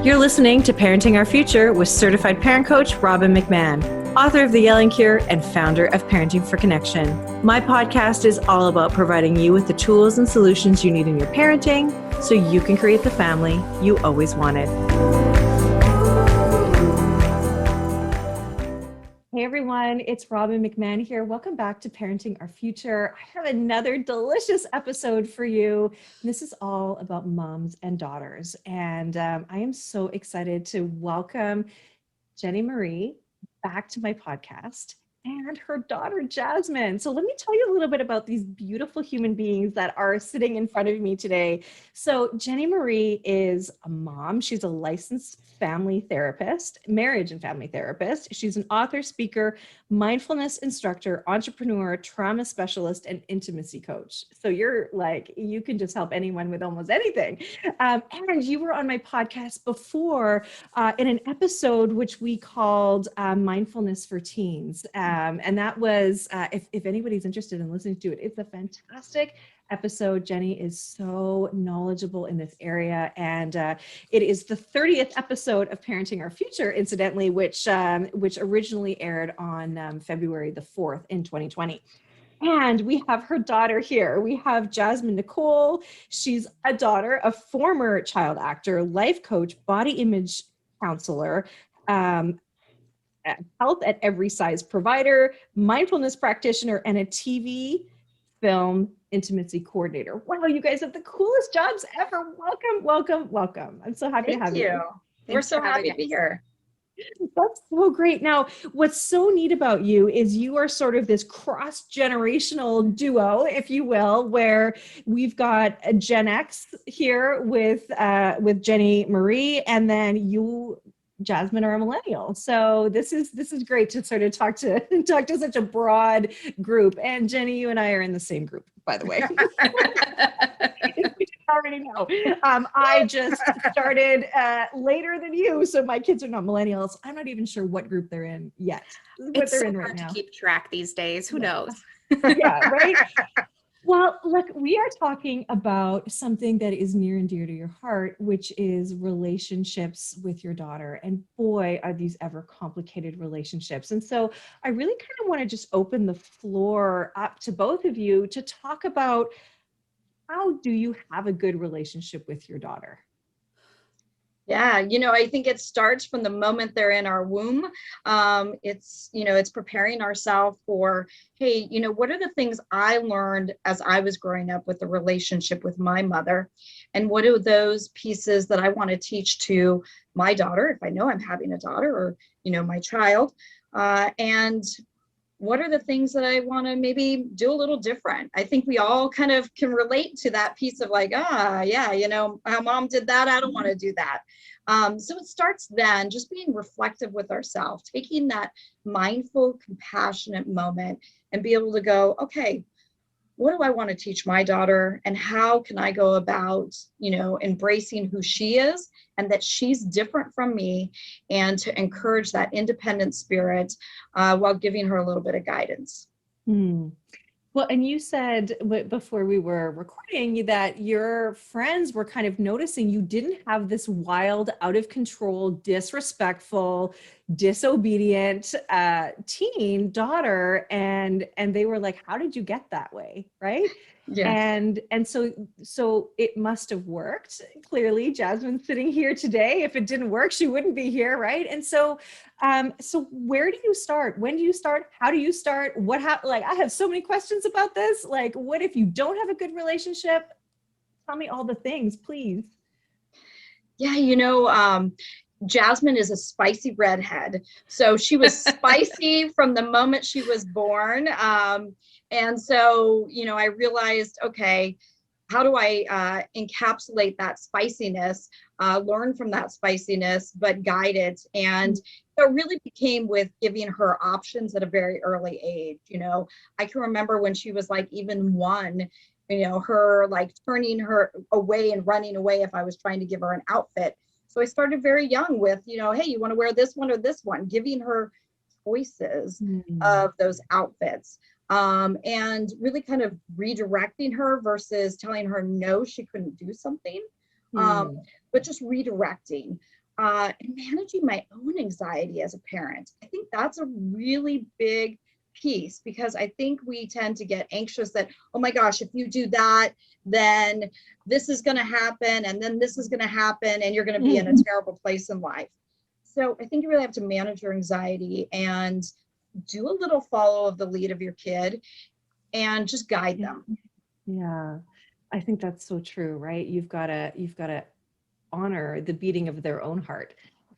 You're listening to Parenting Our Future with certified parent coach Robbin McManne, author of The Yelling Cure and founder of Parenting for Connection. My podcast is all about providing you with the tools and solutions you need in your parenting so you can create the family you always wanted. Hey everyone, it's Robbin McManne here. Welcome back to Parenting Our Future. I have another delicious episode for you. This is all about moms and daughters. And I am so excited to welcome Jennie Marie back to my podcast and her daughter, Jasmine. So let me tell you a little bit about these beautiful human beings that are sitting in front of me today. So Jennie Marie is a mom. She's a licensed family therapist, marriage and family therapist. She's an author, speaker, mindfulness instructor, entrepreneur, trauma specialist, and intimacy coach. So you're like, you can just help anyone with almost anything. And you were on my podcast before in an episode which we called Mindfulness for Teens. And that was, if anybody's interested in listening to it, it's a fantastic episode. Jennie is so knowledgeable in this area, and it is the 30th episode of Parenting Our Future, incidentally, which originally aired on February the 4th in 2020. And we have her daughter here. We have Jasmine Nicole. She's a daughter, a former child actor, life coach, body image counselor, health at every size provider, mindfulness practitioner, and a TV, film, intimacy coordinator. Wow, you guys have the coolest jobs ever. Welcome, welcome, welcome. I'm so happy to have you. We're so happy to be here. That's so great. Now, what's so neat about you is you are sort of this cross-generational duo, if you will, where we've got a Gen X here with Jennie Marie, and then you, Jasmine, are a millennial. So this is great to sort of talk to such a broad group. And Jennie, you and I are in the same group, by the way. If you didn't already know. I just started later than you, so my kids are not millennials. I'm not even sure what group they're in yet. It's so hard to keep track these days. Who knows? Yeah, right? Well, look, we are talking about something that is near and dear to your heart, which is relationships with your daughter. And boy, are these ever complicated relationships. And so I really kind of want to just open the floor up to both of you to talk about, how do you have a good relationship with your daughter? Yeah, I think it starts from the moment they're in our womb. It's preparing ourselves for, hey, what are the things I learned as I was growing up with the relationship with my mother? And what are those pieces that I want to teach to my daughter, if I know I'm having a daughter, or, my child? And what are the things that I want to maybe do a little different? I think we all kind of can relate to that piece of like, how mom did that, I don't want to do that. So it starts then just being reflective with ourselves, taking that mindful, compassionate moment and be able to go, okay, what do I want to teach my daughter, and how can I go about, embracing who she is and that she's different from me, and to encourage that independent spirit while giving her a little bit of guidance. Well, and you said before we were recording that your friends were kind of noticing you didn't have this wild, out of control, disrespectful, disobedient teen daughter, and they were like, how did you get that way? Right? Yeah. And so it must have worked. Clearly, Jasmine's sitting here today. If it didn't work, she wouldn't be here, right? And so where do you start? When do you start? How do you start? I have so many questions about this. Like, what if you don't have a good relationship? Tell me all the things, please. Yeah, Jasmine is a spicy redhead. So she was spicy from the moment she was born. And so, I realized, okay, how do I encapsulate that spiciness, learn from that spiciness, but guide it? And it really became with giving her options at a very early age. I can remember when she was like even one, her like turning her away and running away if I was trying to give her an outfit. So I started very young with, hey, you want to wear this one or this one, giving her choices of those outfits. And really kind of redirecting her versus telling her no, she couldn't do something, but just redirecting. and managing my own anxiety as a parent. I think that's a really big piece, because I think we tend to get anxious that, oh my gosh, if you do that, then this is going to happen, and then this is going to happen, and you're going to be in a terrible place in life. So I think you really have to manage your anxiety and do a little follow of the lead of your kid and just guide them. Yeah, I think that's so true, right? You've got to honor the beating of their own heart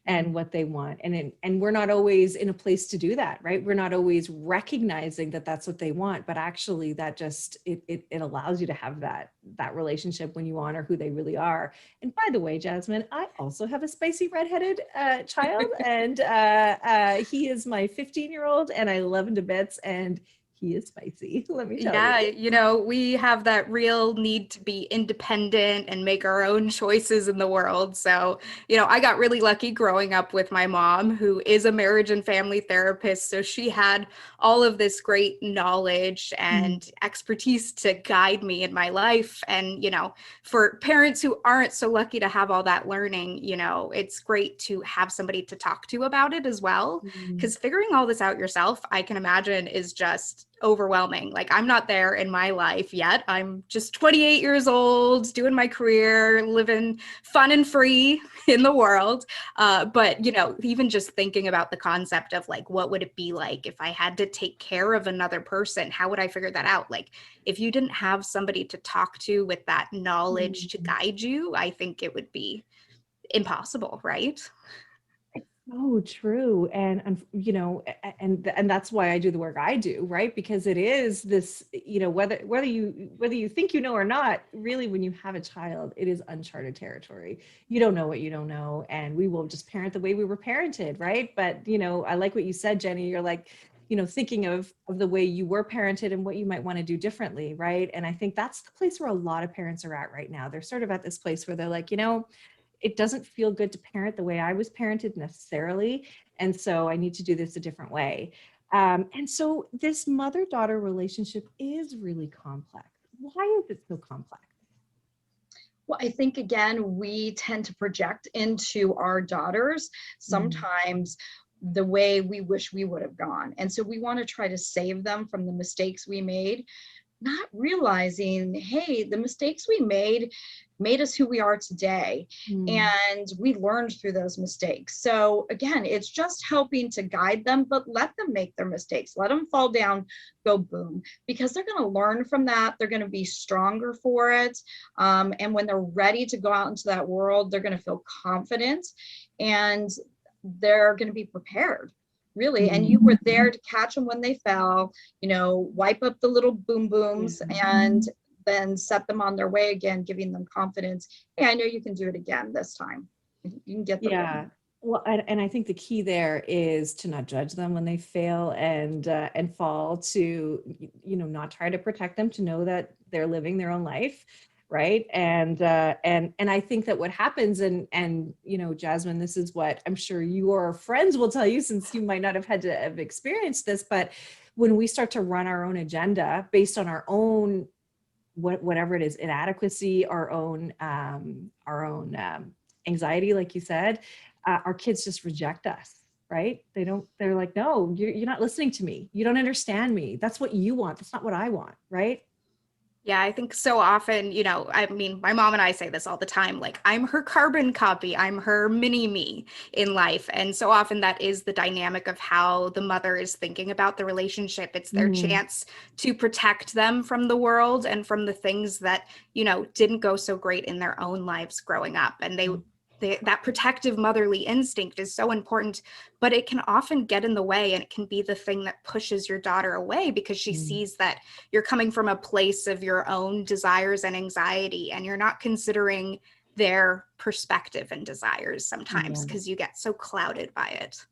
and what they want. And we're not always in a place to do that, right? We're not always recognizing that that's what they want, but actually that just, it allows you to have that relationship when you honor who they really are. And by the way, Jasmine, I also have a spicy redheaded child, and he is my 15-year-old, and I love him to bits, and he is spicy, let me tell Yeah, you. you know, we have that real need to be independent and make our own choices in the world. So, you know, I got really lucky growing up with my mom, who is a marriage and family therapist. So she had all of this great knowledge and expertise to guide me in my life. And, you know, for parents who aren't so lucky to have all that learning, you know, it's great to have somebody to talk to about it as well. Mm. Because figuring all this out yourself, I can imagine, is just overwhelming. Like, I'm not there in my life yet. I'm just 28 years old, doing my career, living fun and free in the world. But, you know, even just thinking about the concept of like, what would it be like if I had to take care of another person? How would I figure that out? Like, if you didn't have somebody to talk to with that knowledge to guide you, I think it would be impossible, right? Oh, true. And you know, and that's why I do the work I do, right? Because it is this, you know, whether you think you know or not, really when you have a child, it is uncharted territory. You don't know what you don't know, and we will just parent the way we were parented, right? But, you know, I like what you said, Jenny. You're like, you know, thinking of the way you were parented and what you might want to do differently, right? And I think that's the place where a lot of parents are at right now. They're sort of at this place where they're like, you know, it doesn't feel good to parent the way I was parented necessarily. And so I need to do this a different way. And so this mother-daughter relationship is really complex. Why is it so complex? Well, I think again, we tend to project into our daughters sometimes the way we wish we would have gone. And so we want to try to save them from the mistakes we made, not realizing, hey, the mistakes we made us who we are today. Mm. And we learned through those mistakes. So again, it's just helping to guide them, but let them make their mistakes. Let them fall down, go boom, because they're going to learn from that. They're going to be stronger for it. And when they're ready to go out into that world, they're going to feel confident, and they're going to be prepared, really. And you were there to catch them when they fell, you know, wipe up the little boom booms, and then set them on their way again, giving them confidence. Hey, I know you can do it again this time. You can get the Yeah. Well, and I think the key there is to not judge them when they fail and fall, to, you know, not try to protect them, to know that they're living their own life, right? And I think that what happens, and you know, Jasmine, this is what I'm sure your friends will tell you, since you might not have had to have experienced this, but when we start to run our own agenda based on our own whatever it is, inadequacy, our own anxiety, like you said, our kids just reject us, right? They're like, no, you're not listening to me. You don't understand me. That's what you want. That's not what I want, right? Yeah, I think so often, you know, I mean, my mom and I say this all the time, like, I'm her carbon copy, I'm her mini me in life. And so often that is the dynamic of how the mother is thinking about the relationship. It's their chance to protect them from the world and from the things that, you know, didn't go so great in their own lives growing up. And that protective motherly instinct is so important, but it can often get in the way, and it can be the thing that pushes your daughter away, because she sees that you're coming from a place of your own desires and anxiety, and you're not considering their perspective and desires sometimes, Yeah. because you get so clouded by it.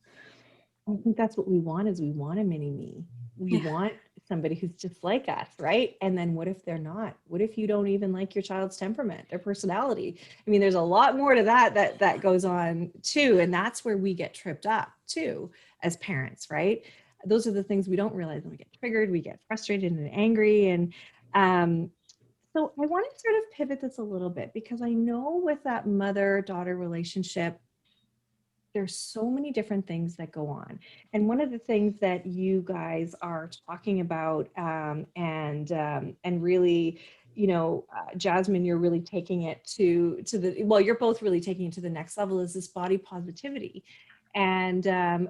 I think that's what we want, is we want a mini me. We Yeah. want somebody who's just like us, right? And then what if they're not? What if you don't even like your child's temperament, their personality? I mean, there's a lot more to that goes on too. And that's where we get tripped up too as parents, right? Those are the things we don't realize, and we get triggered, we get frustrated and angry. And so I want to sort of pivot this a little bit, because I know with that mother-daughter relationship, there's so many different things that go on. And one of the things that you guys are talking about, and really, Jasmine, you're really taking it to the, well, you're both really taking it to the next level, is this body positivity. And I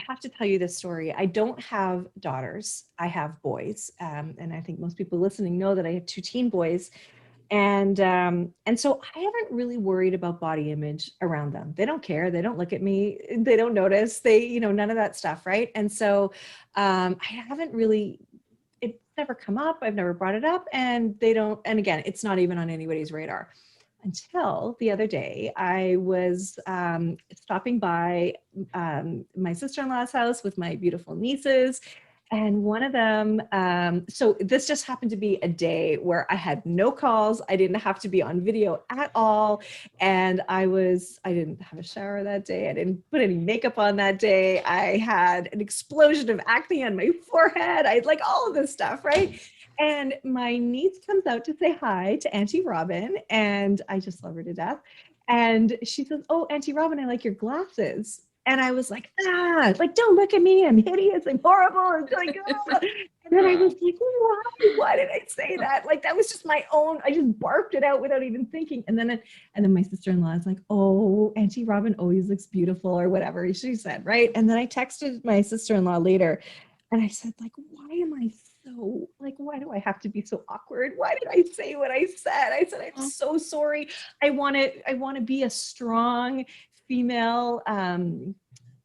have to tell you this story. I don't have daughters. I have boys. And I think most people listening know that I have two teen boys. And so I haven't really worried about body image around them. They don't care. They don't look at me. They don't notice. None of that stuff. Right. And so I haven't really, it's never come up. I've never brought it up, and they don't. And again, it's not even on anybody's radar. Until the other day, I was stopping by my sister-in-law's house with my beautiful nieces. And one of them, so this just happened to be a day where I had no calls. I didn't have to be on video at all. And I didn't have a shower that day. I didn't put any makeup on that day. I had an explosion of acne on my forehead. I had like all of this stuff, right? And my niece comes out to say hi to Auntie Robbin, and I just love her to death. And she says, "Oh, Auntie Robbin, I like your glasses." And I was like, like, don't look at me. I'm hideous. I'm horrible. And like, oh. And then I was like, why did I say that? Like, that was just my own, I just barfed it out without even thinking. And then my sister-in-law is like, "Oh, Auntie Robbin always looks beautiful," or whatever she said. Right. And then I texted my sister-in-law later, and I said, like, why do I have to be so awkward? Why did I say what I said? I said, "I'm so sorry. I want to be a strong female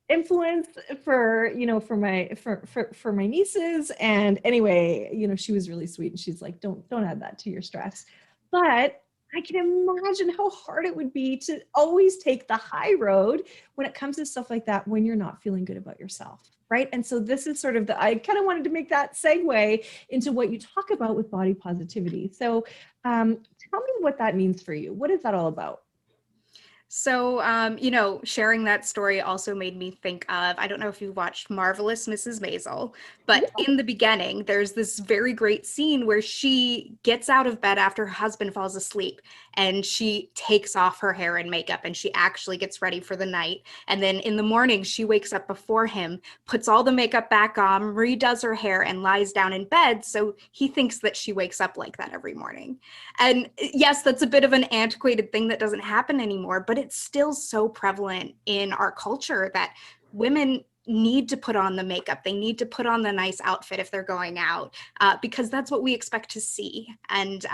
influence for my nieces." And anyway, she was really sweet, and she's like, don't add that to your stress. But I can imagine how hard it would be to always take the high road when it comes to stuff like that, when you're not feeling good about yourself, right? And so this is sort of I kind of wanted to make that segue into what you talk about with body positivity. So tell me what that means for you. What is that all about? So, sharing that story also made me think of, I don't know if you watched Marvelous Mrs. Maisel, but in the beginning, there's this very great scene where she gets out of bed after her husband falls asleep, and she takes off her hair and makeup, and she actually gets ready for the night. And then in the morning, she wakes up before him, puts all the makeup back on, redoes her hair, and lies down in bed. So he thinks that she wakes up like that every morning. And yes, that's a bit of an antiquated thing that doesn't happen anymore, but it's still so prevalent in our culture that women need to put on the makeup. They need to put on the nice outfit if they're going out, because that's what we expect to see. And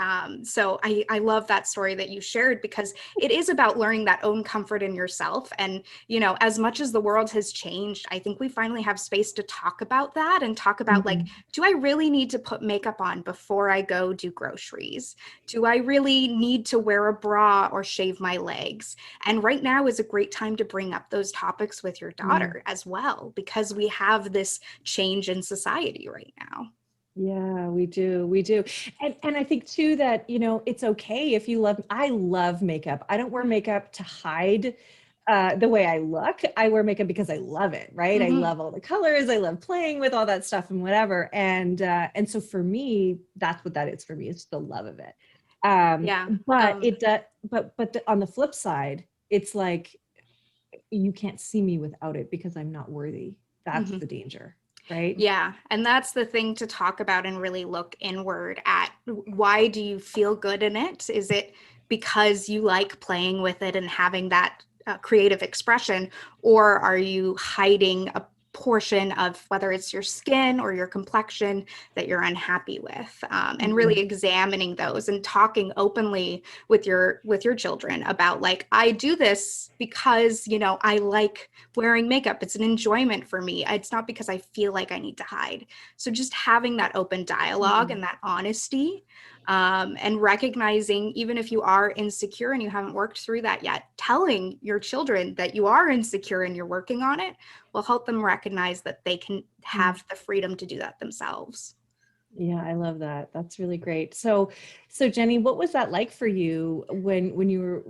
so I love that story that you shared, because it is about learning that own comfort in yourself. And, as much as the world has changed, I think we finally have space to talk about that and talk about like, do I really need to put makeup on before I go do groceries? Do I really need to wear a bra or shave my legs? And right now is a great time to bring up those topics with your daughter as well, because we have this change in society right now. Yeah, we do. And I think too that, it's okay if I love makeup. I don't wear makeup to hide the way I look. I wear makeup because I love it, right? I love all the colors. I love playing with all that stuff and whatever. And so for me, that's what that is for me. It's the love of it. But it does, but on the flip side, it's like, you can't see me without it because I'm not worthy. That's the danger, right? Yeah. And that's the thing to talk about and really look inward at. Why do you feel good in it? Is it because you like playing with it and having that creative expression, or are you hiding a portion of whether it's your skin or your complexion that you're unhappy with, and really examining those and talking openly with your children about, like, I do this because I like wearing makeup. It's an enjoyment for me. It's not because I feel like I need to hide. So just having that open dialogue and that honesty, and recognizing, even if you are insecure and you haven't worked through that yet, telling your children that you are insecure and you're working on it will help them recognize that they can have the freedom to do that themselves. Yeah, I love that. That's really great. So Jennie, what was that like for you when you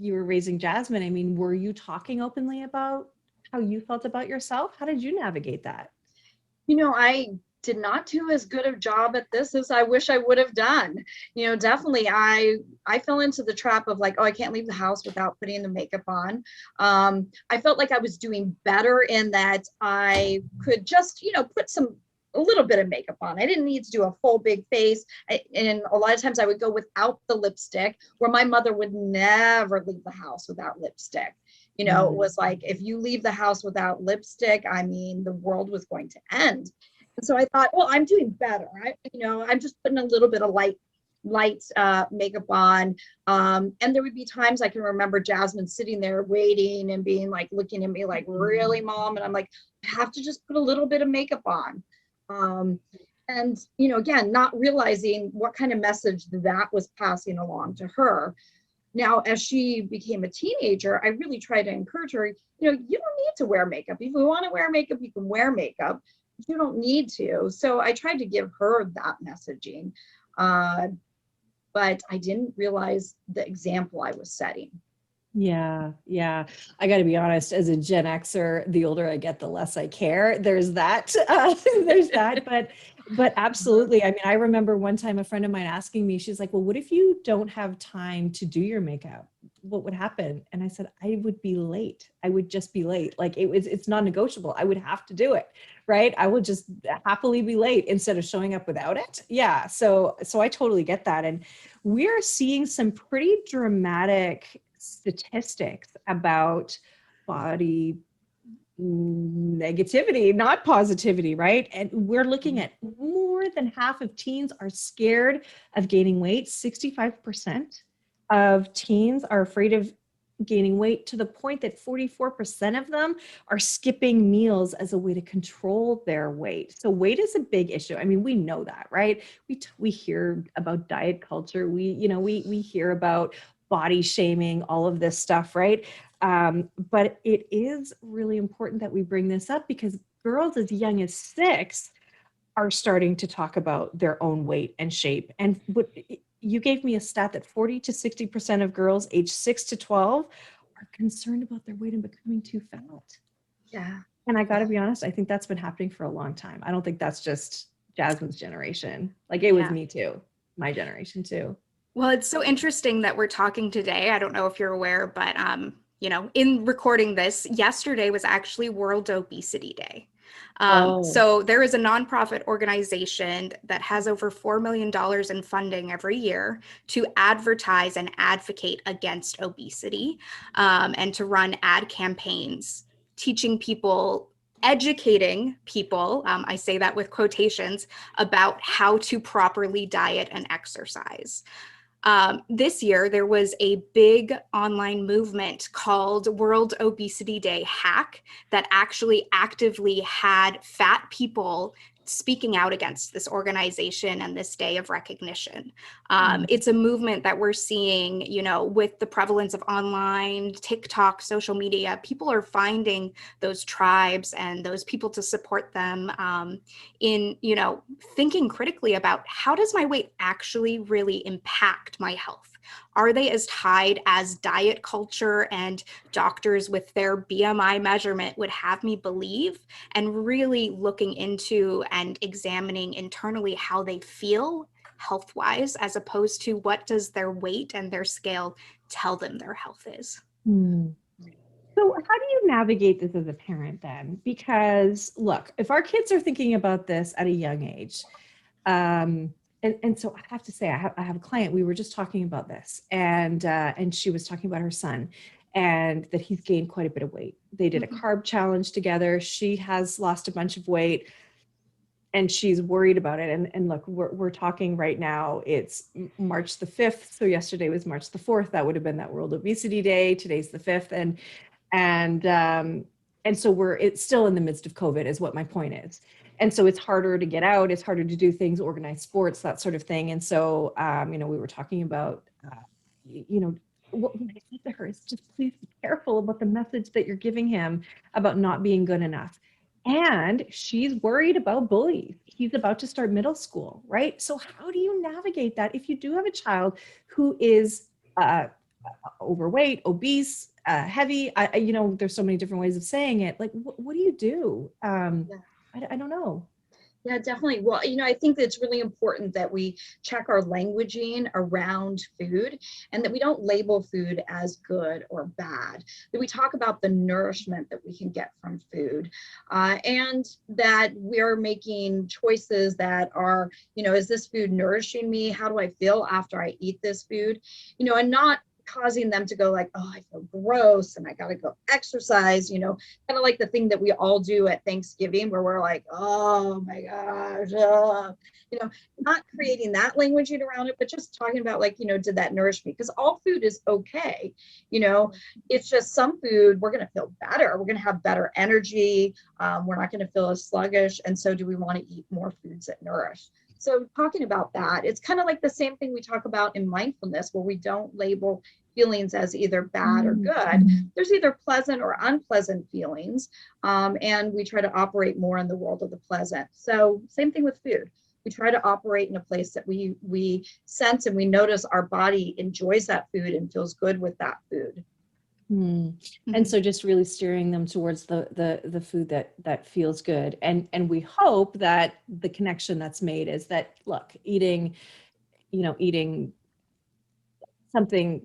were raising Jasmine? I mean, were you talking openly about how you felt about yourself? How did you navigate that? I did not do as good a job at this as I wish I would have done. You know, definitely I fell into the trap of like, oh, I can't leave the house without putting the makeup on. I felt like I was doing better in that I could just, you know, put a little bit of makeup on. I didn't need to do a full big face. And a lot of times I would go without the lipstick, where my mother would never leave the house without lipstick. You know, it was like, if you leave the house without lipstick, I mean, the world was going to end. And so I thought, well, I'm doing better. I'm just putting a little bit of light makeup on. And there would be times I can remember Jasmine sitting there waiting and being like, looking at me like, really, Mom? And I'm like, I have to just put a little bit of makeup on. And, you know, again, not realizing what kind of message that was passing along to her. Now, as she became a teenager, I really tried to encourage her, you know, you don't need to wear makeup. If you want to wear makeup, you can wear makeup. You don't need to. So I tried to give her that messaging, but I didn't realize the example I was setting. Yeah. I got to be honest, as a Gen Xer, the older I get, the less I care. There's that. But absolutely. I mean, I remember one time a friend of mine asking me, she's like, well, what if you don't have time to do your makeup? What would happen? And I said, I would be late. I would just be late. Like it's non-negotiable. I would have to do it. Right. I will just happily be late instead of showing up without it. Yeah. So I totally get that. And we're seeing some pretty dramatic statistics about body negativity, not positivity, right? And we're looking at more than half of teens are scared of gaining weight. 65% of teens are afraid of gaining weight, to the point that 44% of them are skipping meals as a way to control their weight. So weight is a big issue. I mean, we know that, right? We hear about diet culture. We hear about body shaming, all of this stuff, right? But it is really important that we bring this up, because girls as young as 6 are starting to talk about their own weight and shape. And what you gave me a stat that 40 to 60% of girls aged 6 to 12 are concerned about their weight and becoming too fat. Yeah. And I got to be honest, I think that's been happening for a long time. I don't think that's just Jasmine's generation. Like it was me too, my generation too. Well, it's so interesting that we're talking today. I don't know if you're aware, but in recording this, yesterday was actually World Obesity Day. So there is a nonprofit organization that has over $4 million in funding every year to advertise and advocate against obesity, and to run ad campaigns, teaching people, educating people, I say that with quotations, about how to properly diet and exercise. This year, there was a big online movement called World Obesity Day Hack that actually actively had fat people speaking out against this organization and this day of recognition. It's a movement that we're seeing, with the prevalence of online, TikTok, social media. People are finding those tribes and those people to support them in, thinking critically about, how does my weight actually really impact my health? Are they as tied as diet culture and doctors with their BMI measurement would have me believe? And really looking into and examining internally how they feel health-wise, as opposed to what does their weight and their scale tell them their health is. So how do you navigate this as a parent then? Because look, if our kids are thinking about this at a young age, and so I have to say, I have a client, we were just talking about this, and she was talking about her son, and that he's gained quite a bit of weight. They did a carb challenge together. She has lost a bunch of weight, and she's worried about it. And look, we're talking right now, it's March the 5th. So yesterday was March the 4th. That would have been that World Obesity Day. Today's the 5th. And so it's still in the midst of COVID is what my point is. And so it's harder to get out, it's harder to do things, organize sports, that sort of thing. And so, we were talking about, what I said to her is just please be careful about the message that you're giving him about not being good enough. And she's worried about bullies. He's about to start middle school, right? So how do you navigate that if you do have a child who is overweight, obese, heavy? There's so many different ways of saying it. Like, what do you do? I don't know. Yeah, definitely. Well, I think that it's really important that we check our languaging around food and that we don't label food as good or bad, that we talk about the nourishment that we can get from food, and that we're making choices that are, is this food nourishing me? How do I feel after I eat this food? And not causing them to go like, oh, I feel gross and I got to go exercise, kind of like the thing that we all do at Thanksgiving where we're like, oh my gosh, not creating that languaging around it, but just talking about like, did that nourish me? Because all food is okay. It's just some food, we're going to feel better. We're going to have better energy. We're not going to feel as sluggish. And so do we want to eat more foods that nourish? So talking about that, it's kind of like the same thing we talk about in mindfulness, where we don't label feelings as either bad or good. There's either pleasant or unpleasant feelings, and we try to operate more in the world of the pleasant. So same thing with food. We try to operate in a place that we sense and we notice our body enjoys that food and feels good with that food. And so just really steering them towards the food that feels good. And we hope that the connection that's made is that, look, eating something,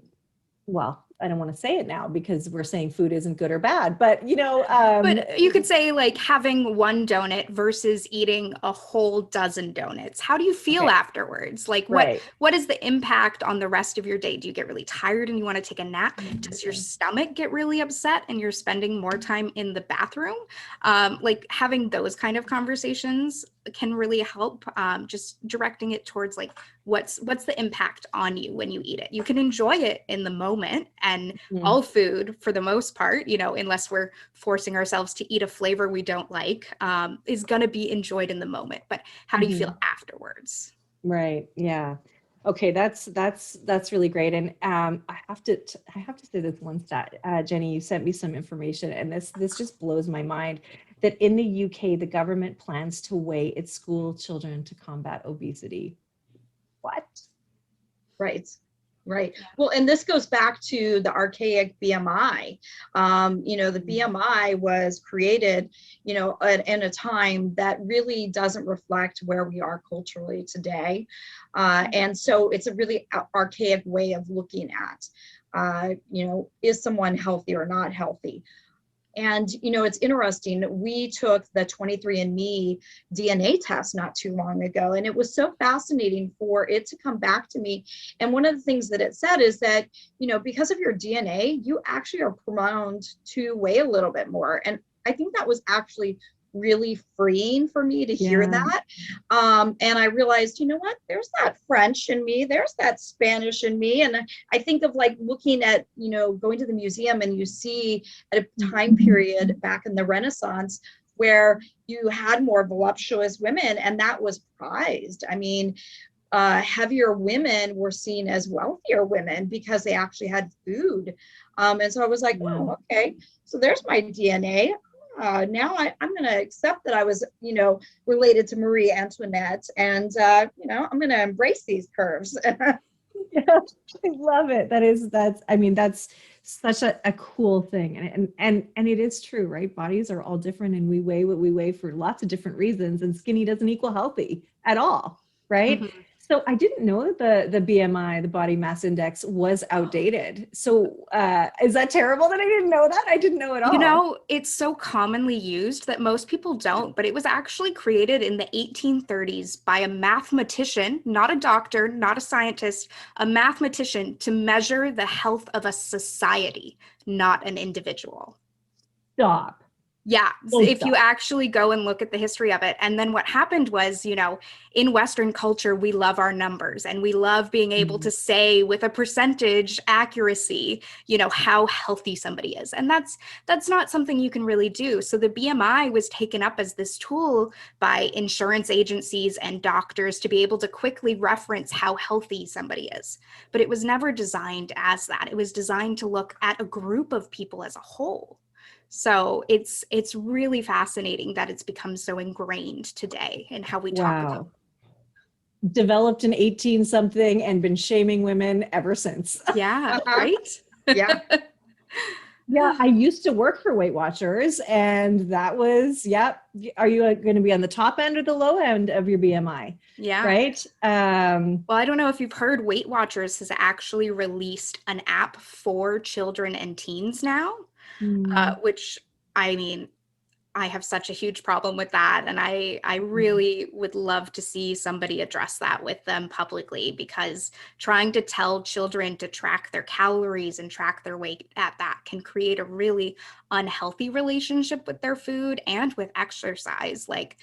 well, I don't want to say it now because we're saying food isn't good or bad, but but you could say like having one donut versus eating a whole dozen donuts. How do you feel afterwards? Like what is the impact on the rest of your day? Do you get really tired and you want to take a nap? Does your stomach get really upset and you're spending more time in the bathroom? Like having those kind of conversations can really help, just directing it towards like what's the impact on you when you eat it. You can enjoy it in the moment, and all food for the most part, unless we're forcing ourselves to eat a flavor we don't like, is going to be enjoyed in the moment. But how do you feel afterwards? Right. Yeah. Okay. That's really great. And I have to say this one stat, Jennie, you sent me some information, and this just blows my mind, that in the UK, the government plans to weigh its school children to combat obesity. What? Right. Well, and this goes back to the archaic BMI. The BMI was created, in a time that really doesn't reflect where we are culturally today. And so it's a really archaic way of looking at, is someone healthy or not healthy? And, it's interesting. We took the 23andMe DNA test not too long ago, and it was so fascinating for it to come back to me. And one of the things that it said is that, because of your DNA, you actually are prone to weigh a little bit more. And I think that was actually really freeing for me to hear that. And I realized, what, there's that French in me, there's that Spanish in me. And I think of like looking at, going to the museum, and you see at a time period back in the Renaissance where you had more voluptuous women, and that was prized. I mean, heavier women were seen as wealthier women because they actually had food. And so I was like, oh, okay, so there's my DNA. Now I'm going to accept that I was, related to Marie Antoinette, and, I'm going to embrace these curves. Yeah, I love it. That's such a cool thing. And it is true, right? Bodies are all different, and we weigh what we weigh for lots of different reasons, and skinny doesn't equal healthy at all, right? So I didn't know that the BMI, the body mass index, was outdated. So is that terrible that I didn't know that? I didn't know at all. It's so commonly used that most people don't, but it was actually created in the 1830s by a mathematician, not a doctor, not a scientist, a mathematician, to measure the health of a society, not an individual. Stop. Yeah, if you actually go and look at the history of it. And then what happened was, in Western culture, we love our numbers, and we love being able to say with a percentage accuracy, how healthy somebody is. And that's not something you can really do. So the BMI was taken up as this tool by insurance agencies and doctors to be able to quickly reference how healthy somebody is. But it was never designed as that. It was designed to look at a group of people as a whole. So it's really fascinating that it's become so ingrained today in how we talk about it. Developed in 18 something and been shaming women ever since. Yeah, right? Yeah. Yeah, I used to work for Weight Watchers, and that was, yep. Are you going to be on the top end or the low end of your BMI? Yeah. Right. Well, I don't know if you've heard, Weight Watchers has actually released an app for children and teens now, which, I mean, I have such a huge problem with that. And I really would love to see somebody address that with them publicly, because trying to tell children to track their calories and track their weight at that can create a really unhealthy relationship with their food and with exercise. Like,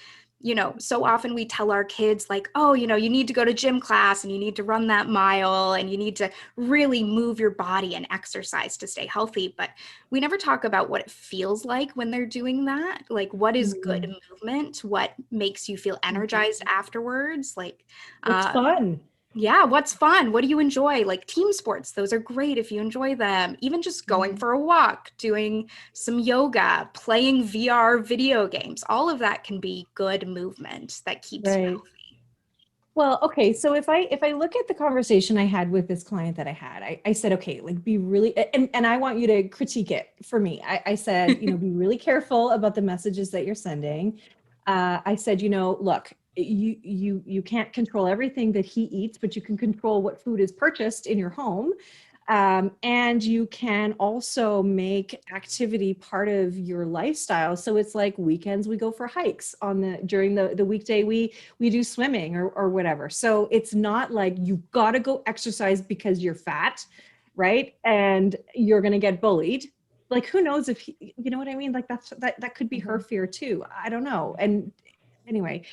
so often we tell our kids, like, oh, you need to go to gym class and you need to run that mile and you need to really move your body and exercise to stay healthy. But we never talk about what it feels like when they're doing that. Like, what is good movement? What makes you feel energized afterwards? Like, What's fun? yeah, what's fun? What do you enjoy? Like team sports, those are great if you enjoy them. Even just going for a walk, doing some yoga, playing VR video games, all of that can be good movement that keeps you Right. healthy. Well, okay. So if I look at the conversation I had with this client that I had, I said, okay, like be really, and I want you to critique it for me. I said, be really careful about the messages that you're sending. I said, look, you can't control everything that he eats, but you can control what food is purchased in your home. And you can also make activity part of your lifestyle. So it's like weekends we go for hikes, during the weekday we do swimming or whatever. So it's not like you got to go exercise because you're fat, right? And you're going to get bullied. Like, who knows if you know what I mean? Like that could be her fear too. I don't know. And anyway,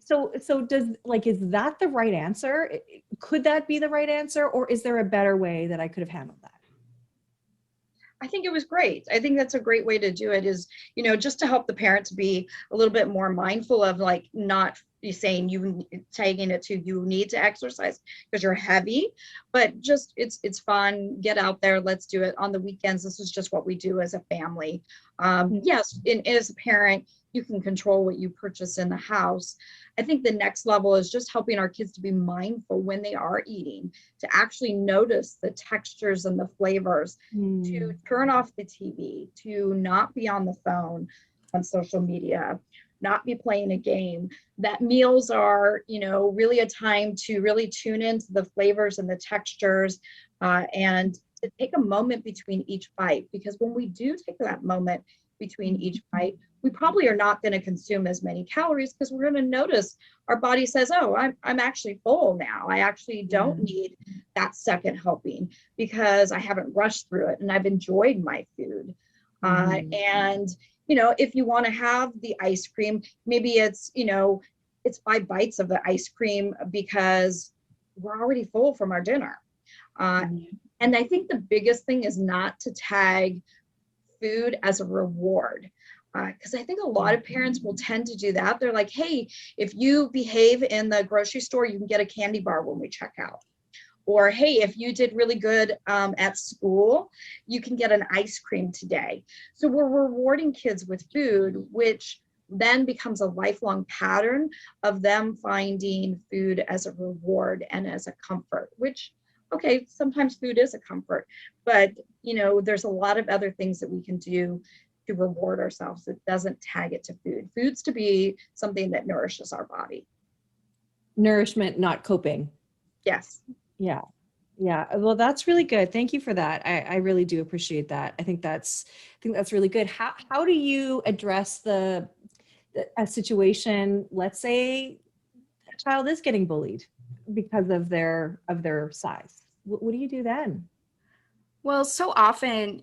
so is that the right answer? Could that be the right answer, or is there a better way that I could have handled that? I think it was great. I think that's a great way to do it, is, just to help the parents be a little bit more mindful of, like, not saying you tagging it to you need to exercise because you're heavy, but just it's fun. Get out there. Let's do it on the weekends. This is just what we do as a family. Yes, and as a parent, you can control what you purchase in the house. I think the next level is just helping our kids to be mindful when they are eating, to actually notice the textures and the flavors, to turn off the TV, to not be on the phone, on social media, not be playing a game. That meals are, really a time to really tune into the flavors and the textures, and to take a moment between each bite, because when we do take that moment between each bite, we probably are not going to consume as many calories, because we're going to notice our body says, oh, I'm actually full now. I actually don't need that second helping because I haven't rushed through it and I've enjoyed my food. And, if you want to have the ice cream, maybe it's 5 bites of the ice cream because we're already full from our dinner. And I think the biggest thing is not to tag food as a reward. Because I think a lot of parents will tend to do that. They're like, hey, if you behave in the grocery store, you can get a candy bar when we check out. Or, hey, if you did really good at school, you can get an ice cream today. So we're rewarding kids with food, which then becomes a lifelong pattern of them finding food as a reward and as a comfort, which, okay, sometimes food is a comfort, but there's a lot of other things that we can do to reward ourselves that doesn't tag it to food. Food's to be something that nourishes our body. Nourishment, not coping. Yes. Yeah. Well, that's really good. Thank you for that. I really do appreciate that. I think that's really good. How do you address a situation? Let's say a child is getting bullied because of their size. What do you do then? Well, so often,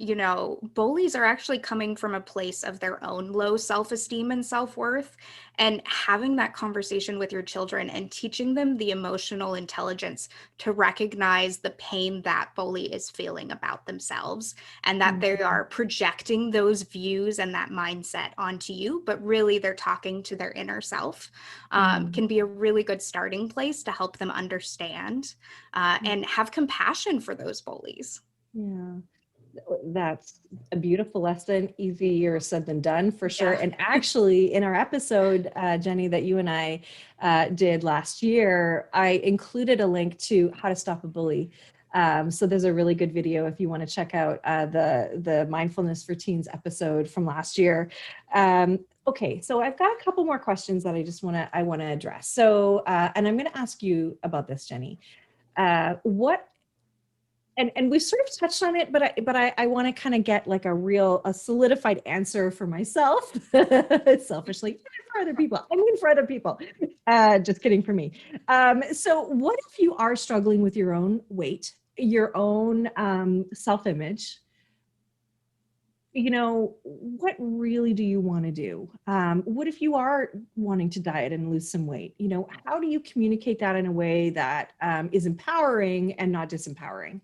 bullies are actually coming from a place of their own low self-esteem and self-worth. And having that conversation with your children and teaching them the emotional intelligence to recognize the pain that bully is feeling about themselves, and that they are projecting those views and that mindset onto you, but really they're talking to their inner self, can be a really good starting place to help them understand and have compassion for those bullies. Yeah, that's a beautiful lesson. Easier said than done, for sure. And actually, in our episode, Jennie, that you and I did last year, I included a link to how to stop a bully. So there's a really good video if you want to check out the Mindfulness for Teens episode from last year. Okay, so I've got a couple more questions that I want to address. So, and I'm going to ask you about this, Jennie. What and we've sort of touched on it, but I want to kind of get like a solidified answer for myself, selfishly, for other people. I mean, for other people. Just kidding, for me. So what if you are struggling with your own weight, your own self-image? You know, what really do you want to do? What if you are wanting to diet and lose some weight? You know, how do you communicate that in a way that is empowering and not disempowering?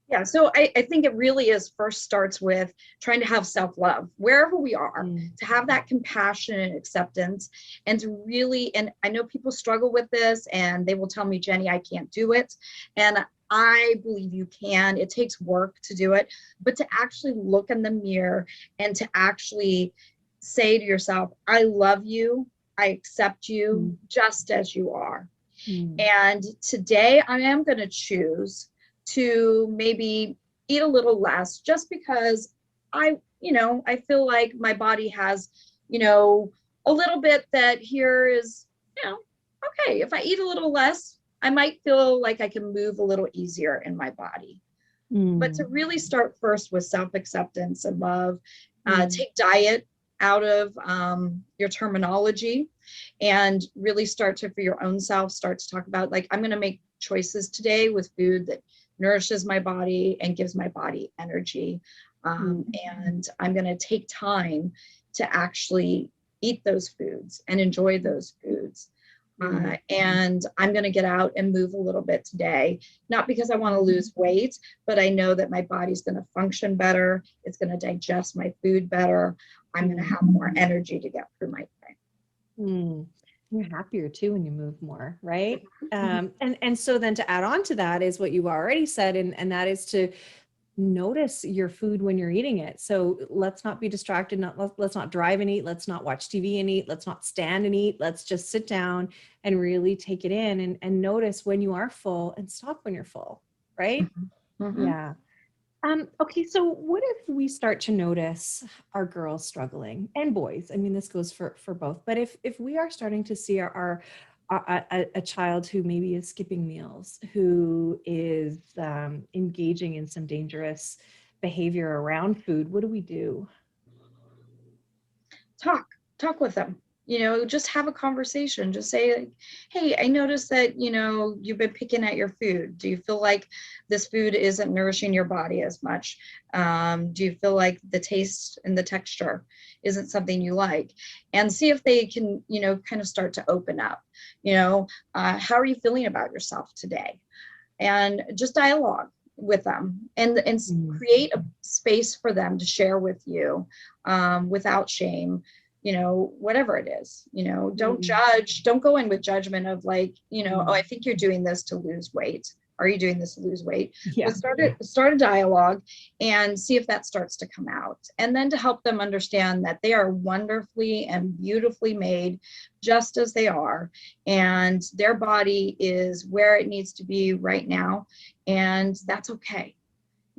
Yeah, so I think it really is first starts with trying to have self-love wherever we are, to have that compassion and acceptance, and to really, and I know people struggle with this and they will tell me, Jennie, I can't do it. And I believe you can. It takes work to do it, but to actually look in the mirror and to actually say to yourself, I love you, I accept you just as you are. And today I am going to choose to maybe eat a little less, just because I feel like my body has, a little bit that here is, okay, if I eat a little less, I might feel like I can move a little easier in my body. But to really start first with self-acceptance and love, take diet out of your terminology, and really start to, for your own self, start to talk about, like, I'm going to make choices today with food that nourishes my body and gives my body energy. And I'm going to take time to actually eat those foods and enjoy those foods. And I'm going to get out and move a little bit today, not because I want to lose weight, but I know that my body's going to function better. It's going to digest my food better. I'm going to have more energy to get through my day. You're happier too when you move more, right? And so then to add on to that is what you already said, and that is to notice your food when you're eating it. So let's not be distracted. Let's not drive and eat. Let's not watch TV and eat. Let's not stand and eat. Let's just sit down and really take it in and notice when you are full and stop when you're full, right? Yeah. Okay, so what if we start to notice our girls struggling, and boys? I mean, this goes for both. But if we are starting to see a child who maybe is skipping meals, who is engaging in some dangerous behavior around food, what do we do? Talk with them. Just have a conversation. Just say, like, hey, I noticed that, you've been picking at your food. Do you feel like this food isn't nourishing your body as much? Do you feel like the taste and the texture isn't something you like? And see if they can, kind of start to open up. How are you feeling about yourself today? And just dialogue with them and create a space for them to share with you, without shame. Whatever it is, don't judge, don't go in with judgment of, like, oh, I think you're doing this to lose weight. Are you doing this to lose weight? Yeah. But start a dialogue and see if that starts to come out. And then to help them understand that they are wonderfully and beautifully made just as they are. And their body is where it needs to be right now. And that's okay.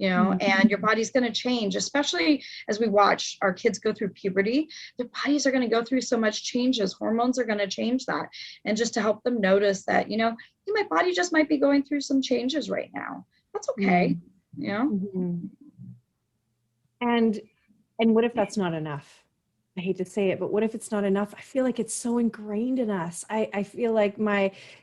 And your body's going to change, especially as we watch our kids go through puberty. Their bodies are going to go through so much changes. Hormones are going to change that. And just to help them notice that, my body just might be going through some changes right now. That's okay. And what if that's not enough? I hate to say it, but what if it's not enough? I feel like it's so ingrained in us. I feel like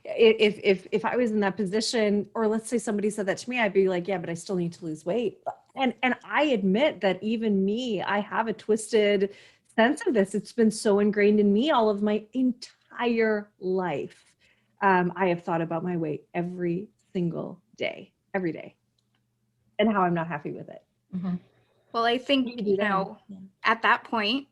if I was in that position, or let's say somebody said that to me, I'd be like, yeah, but I still need to lose weight. And I admit that even me, I have a twisted sense of this. It's been so ingrained in me all of my entire life. I have thought about my weight every single day, every day, and how I'm not happy with it. Well, I think, at that point,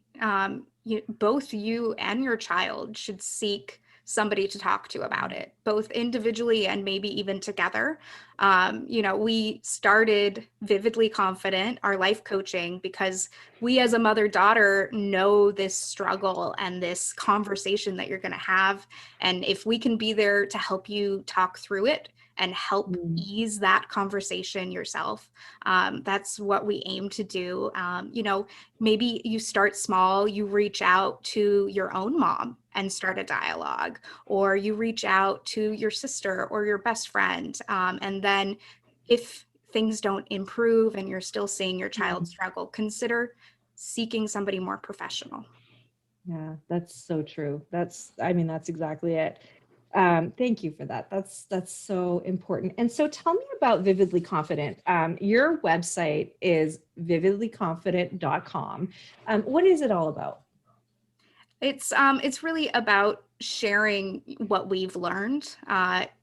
both you and your child should seek somebody to talk to about it, both individually and maybe even together. We started Vividly Confident, our life coaching, because we as a mother-daughter know this struggle and this conversation that you're going to have. And if we can be there to help you talk through it and help ease that conversation yourself. That's what we aim to do. You know, maybe you start small, you reach out to your own mom and start a dialogue, or you reach out to your sister or your best friend. And then if things don't improve and you're still seeing your child struggle, consider seeking somebody more professional. Yeah, that's so true. I mean, that's exactly it. Thank you for that. That's so important. And so tell me about Vividly Confident. Your website is vividlyconfident.com. What is it all about? It's really about sharing what we've learned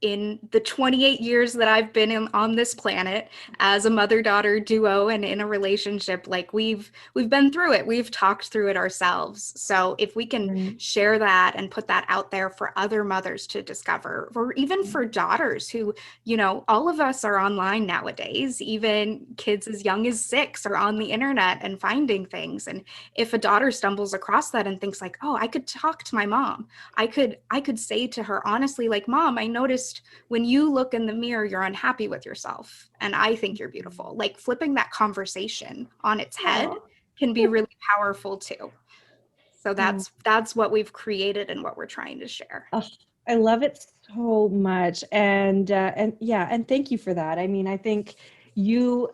in the 28 years that I've been on this planet as a mother-daughter duo and in a relationship. Like we've been through it, we've talked through it ourselves. So if we can share that and put that out there for other mothers to discover, or even for daughters who, you know, all of us are online nowadays. Even kids as young as 6 are on the internet and finding things. And if a daughter stumbles across that and thinks like, oh, I could talk to my mom, I could say to her honestly, like, Mom, I noticed when you look in the mirror, you're unhappy with yourself. And I think you're beautiful. Like flipping that conversation on its head can be really powerful too. So that's what we've created and what we're trying to share. Oh, I love it so much. And yeah, and thank you for that. I mean, I think you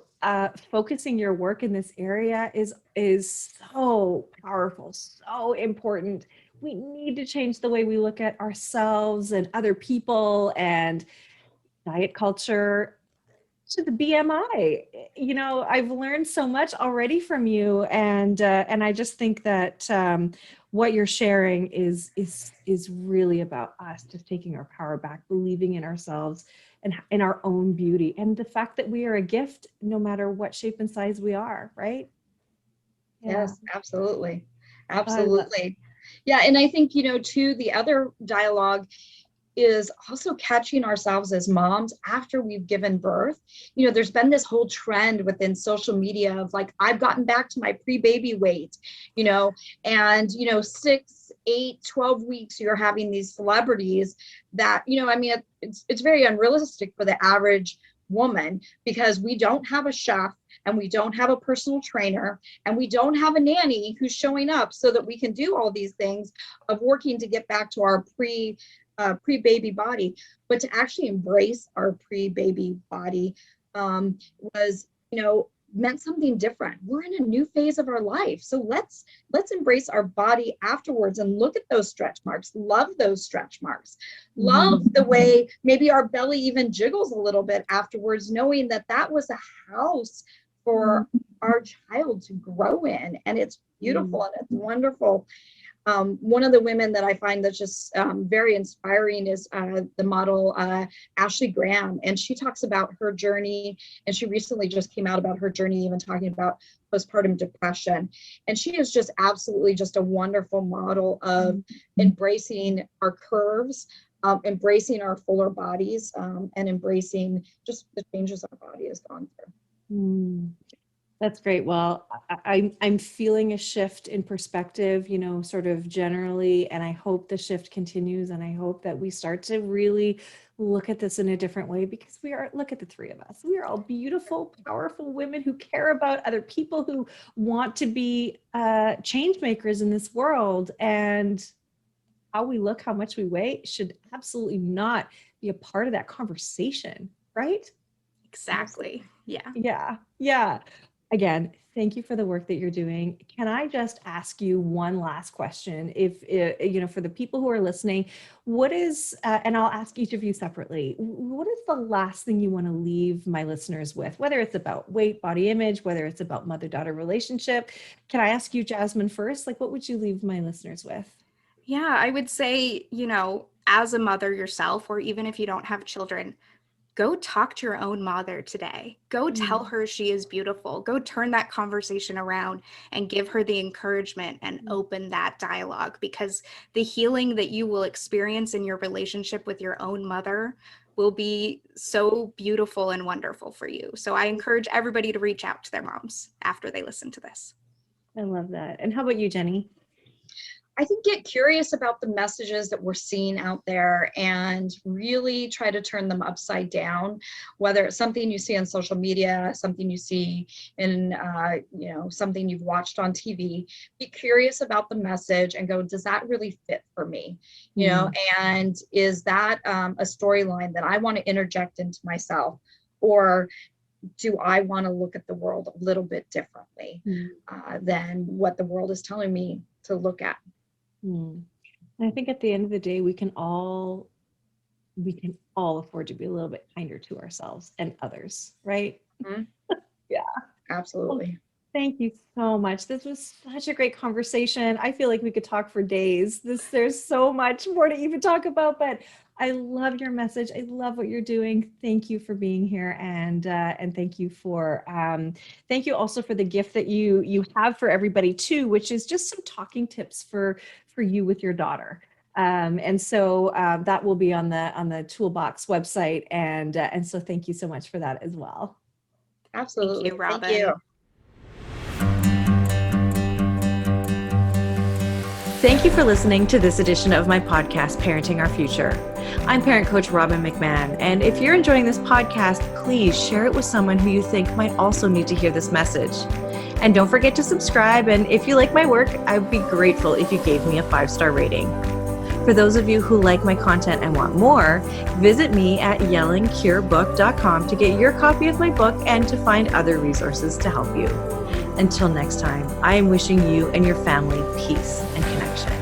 focusing your work in this area is so powerful, so important. We need to change the way we look at ourselves and other people and diet culture to the BMI. You know, I've learned so much already from you, and I just think that what you're sharing is really about us just taking our power back, believing in ourselves and in our own beauty, and the fact that we are a gift, no matter what shape and size we are. Right? Yes, absolutely. I love. Absolutely. Yeah. And I think, you know, too, the other dialogue is also catching ourselves as moms after we've given birth. You know, there's been this whole trend within social media of like, I've gotten back to my pre-baby weight, you know, and, you know, 6, 8, 12 weeks, you're having these celebrities that, you know, I mean, it's very unrealistic for the average woman because we don't have a chef and we don't have a personal trainer and we don't have a nanny who's showing up so that we can do all these things of working to get back to our pre-baby body. But to actually embrace our pre-baby body was, you know, meant something different. We're in a new phase of our life, so let's embrace our body afterwards and look at those stretch marks, love those stretch marks, love the way maybe our belly even jiggles a little bit afterwards, knowing that that was a house for our child to grow in, and it's beautiful and it's wonderful. One of the women that I find that's just very inspiring is the model Ashley Graham, and she talks about her journey, and she recently just came out about her journey, even talking about postpartum depression. And she is just absolutely just a wonderful model of embracing our curves, embracing our fuller bodies, and embracing just the changes our body has gone through. That's great. Well, I'm feeling a shift in perspective, you know, sort of generally, and I hope the shift continues, and I hope that we start to really look at this in a different way, because look at the three of us. We are all beautiful, powerful women who care about other people, who want to be change makers in this world, and how we look, how much we weigh should absolutely not be a part of that conversation, right? Exactly. Yeah. Yeah. Again, thank you for the work that you're doing. Can I just ask you one last question? If, you know, for the people who are listening, what is, and I'll ask each of you separately, what is the last thing you want to leave my listeners with, whether it's about weight, body image, whether it's about mother-daughter relationship? Can I ask you, Jasmine, first? Like, what would you leave my listeners with? Yeah, I would say, you know, as a mother yourself, or even if you don't have children, go talk to your own mother today. Go tell her she is beautiful. Go turn that conversation around and give her the encouragement and open that dialogue, because the healing that you will experience in your relationship with your own mother will be so beautiful and wonderful for you. So I encourage everybody to reach out to their moms after they listen to this. I love that. And how about you, Jennie? I think get curious about the messages that we're seeing out there and really try to turn them upside down, whether it's something you see on social media, something you see in, something you've watched on TV. Be curious about the message and go, does that really fit for me? And is that a storyline that I want to interject into myself? Or do I want to look at the world a little bit differently than what the world is telling me to look at? And I think at the end of the day, we can all afford to be a little bit kinder to ourselves and others, right? Yeah, Absolutely. Well, thank you so much. This was such a great conversation. I feel like we could talk for days. There's so much more to even talk about, but I love your message. I love what you're doing. Thank you for being here, and thank you also for the gift that you have for everybody too, which is just some talking tips for you with your daughter. And so that will be on the Toolbox website, and so thank you so much for that as well. Absolutely. Thank you, Robbin. Thank you. Thank you for listening to this edition of my podcast, Parenting Our Future. I'm parent coach Robbin McManne, and if you're enjoying this podcast, please share it with someone who you think might also need to hear this message. And don't forget to subscribe, and if you like my work, I'd be grateful if you gave me a 5-star rating. For those of you who like my content and want more, visit me at yellingcurebook.com to get your copy of my book and to find other resources to help you. Until next time, I am wishing you and your family peace and connection.